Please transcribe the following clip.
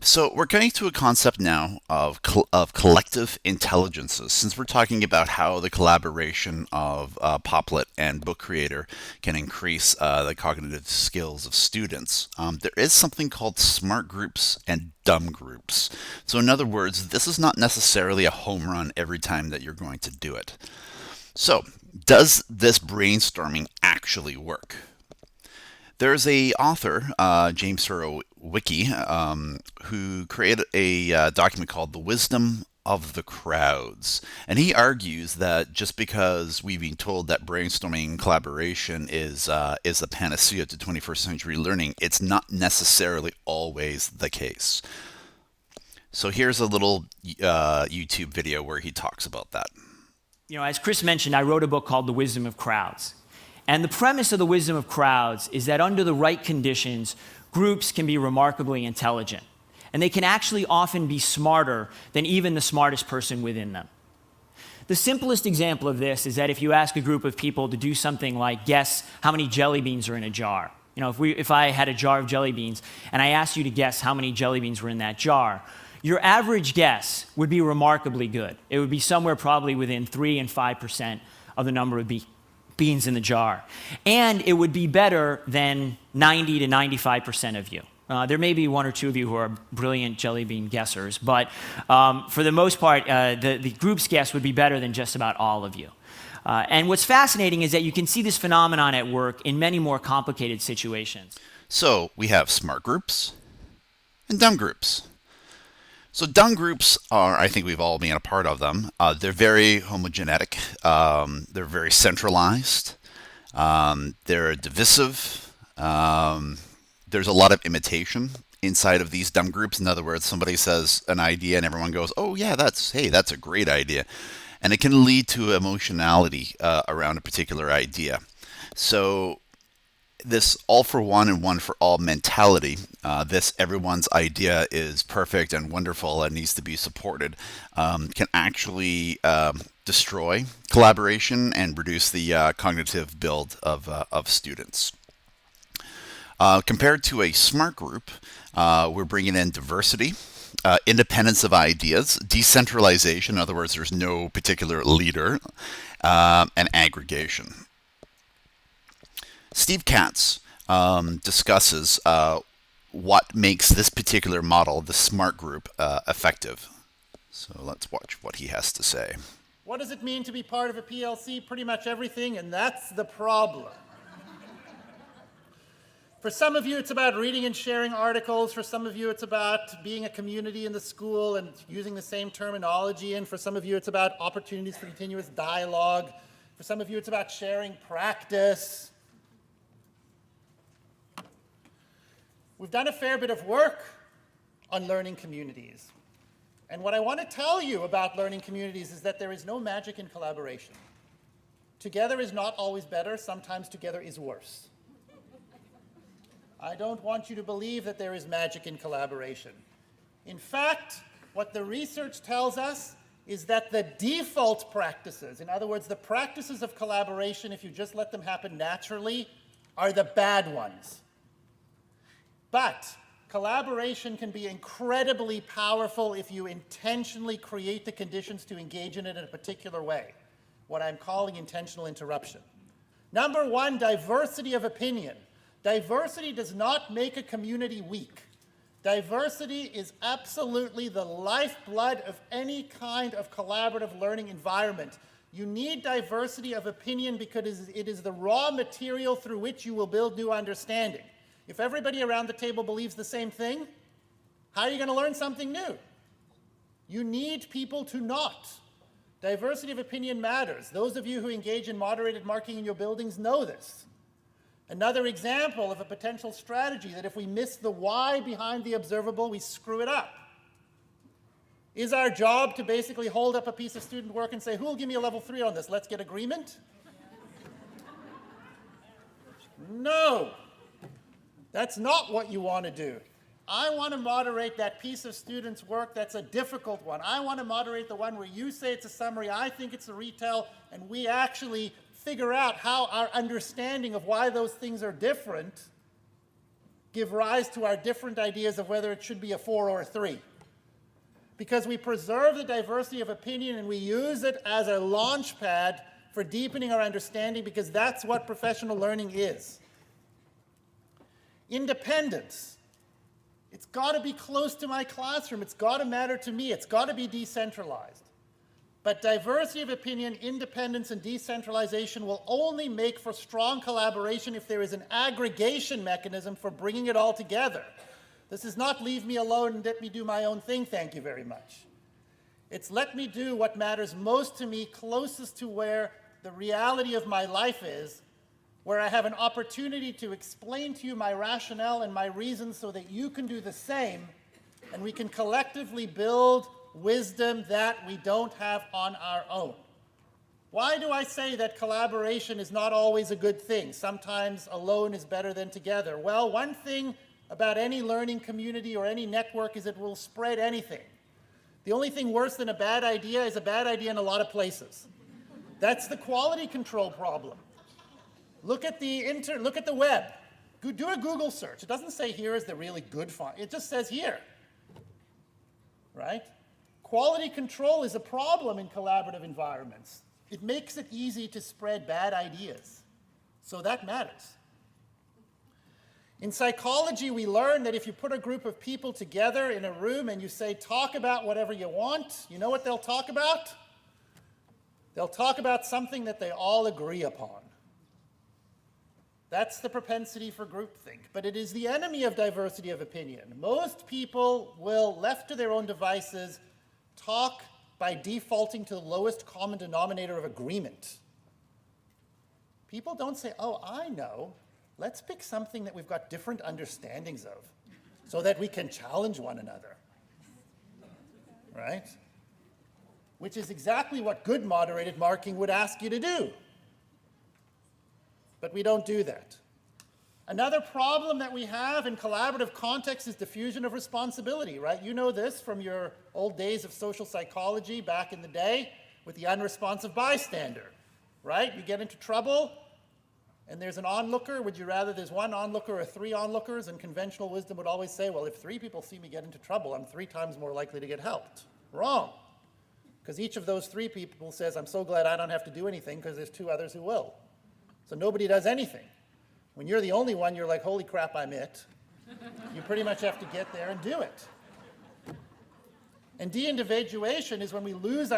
So we're getting to a concept now of collective intelligences. Since we're talking about how the collaboration of Poplet and Book Creator can increase the cognitive skills of students, there is something called smart groups and dumb groups. So in other words, this is not necessarily a home run every time that you're going to do it. So does this brainstorming actually work? There's a author, James Wiki, who created a document called "The Wisdom of the Crowds," and he argues that just because we've been told that brainstorming and collaboration is the panacea to 21st century learning, it's not necessarily always the case. So here's a little YouTube video where he talks about that. As Chris mentioned, I wrote a book called The Wisdom of Crowds. And the premise of The Wisdom of Crowds is that under the right conditions, groups can be remarkably intelligent. And they can actually often be smarter than even the smartest person within them. The simplest example of this is that if you ask a group of people to do something like guess how many jelly beans are in a jar. If I had a jar of jelly beans and I asked you to guess how many jelly beans were in that jar, your average guess would be remarkably good. It would be somewhere probably within 3 and 5% of the number of beans in the jar. And it would be better than 90 to 95% of you. There may be one or two of you who are brilliant jelly bean guessers, but for the most part, the group's guess would be better than just about all of you. And what's fascinating is that you can see this phenomenon at work in many more complicated situations. So we have smart groups and dumb groups. So dumb groups are, I think we've all been a part of them. They're very homogenetic. They're very centralized. They're divisive. There's a lot of imitation inside of these dumb groups. In other words, somebody says an idea and everyone goes, "Oh yeah, that's a great idea," and it can lead to emotionality around a particular idea. So this all for one and one for all mentality, this everyone's idea is perfect and wonderful and needs to be supported, can actually destroy collaboration and reduce the cognitive build of students. Compared to a smart group, we're bringing in diversity, independence of ideas, decentralization, in other words, there's no particular leader, and aggregation. Steve Katz discusses what makes this particular model, the SMART group, effective. So let's watch what he has to say. What does it mean to be part of a PLC? Pretty much everything, and that's the problem. For some of you, it's about reading and sharing articles. For some of you, it's about being a community in the school and using the same terminology. And for some of you, it's about opportunities for continuous dialogue. For some of you, it's about sharing practice. We've done a fair bit of work on learning communities. And what I want to tell you about learning communities is that there is no magic in collaboration. Together is not always better. Sometimes together is worse. I don't want you to believe that there is magic in collaboration. In fact, what the research tells us is that the default practices, in other words, the practices of collaboration, if you just let them happen naturally, are the bad ones. But collaboration can be incredibly powerful if you intentionally create the conditions to engage in it in a particular way, what I'm calling intentional interruption. Number one, diversity of opinion. Diversity does not make a community weak. Diversity is absolutely the lifeblood of any kind of collaborative learning environment. You need diversity of opinion because it is the raw material through which you will build new understanding. If everybody around the table believes the same thing, how are you going to learn something new? You need people to not. Diversity of opinion matters. Those of you who engage in moderated marking in your buildings know this. Another example of a potential strategy that if we miss the why behind the observable, we screw it up. Is our job to basically hold up a piece of student work and say, who will give me a level 3 on this? Let's get agreement? No. That's not what you want to do. I want to moderate that piece of student's work that's a difficult one. I want to moderate the one where you say it's a summary, I think it's a retell, and we actually figure out how our understanding of why those things are different give rise to our different ideas of whether it should be a 4 or a 3. Because we preserve the diversity of opinion and we use it as a launch pad for deepening our understanding, because that's what professional learning is. Independence. It's got to be close to my classroom. It's got to matter to me. It's got to be decentralized. But diversity of opinion, independence, and decentralization will only make for strong collaboration if there is an aggregation mechanism for bringing it all together. This is not leave me alone and let me do my own thing, thank you very much. It's let me do what matters most to me, closest to where the reality of my life is, where I have an opportunity to explain to you my rationale and my reasons so that you can do the same, and we can collectively build wisdom that we don't have on our own. Why do I say that collaboration is not always a good thing? Sometimes alone is better than together. Well, one thing about any learning community or any network is it will spread anything. The only thing worse than a bad idea is a bad idea in a lot of places. That's the quality control problem. Look at the web. Do a Google search. It doesn't say here is the really good font. It just says here, right? Quality control is a problem in collaborative environments. It makes it easy to spread bad ideas. So that matters. In psychology, we learn that if you put a group of people together in a room and you say, talk about whatever you want, you know what they'll talk about? They'll talk about something that they all agree upon. That's the propensity for groupthink, but it is the enemy of diversity of opinion. Most people will, left to their own devices, talk by defaulting to the lowest common denominator of agreement. People don't say, oh, I know. Let's pick something that we've got different understandings of so that we can challenge one another, right? Which is exactly what good moderated marking would ask you to do. But we don't do that. Another problem that we have in collaborative context is diffusion of responsibility, right? You know this from your old days of social psychology back in the day with the unresponsive bystander, right? You get into trouble and there's an onlooker. Would you rather there's one onlooker or 3 onlookers? And conventional wisdom would always say, well, if 3 people see me get into trouble, I'm 3 times more likely to get helped. Wrong. Because each of those 3 people says, I'm so glad I don't have to do anything because there's 2 others who will. So nobody does anything. When you're the only one, you're like, holy crap, I'm it. You pretty much have to get there and do it. And de-individuation is when we lose our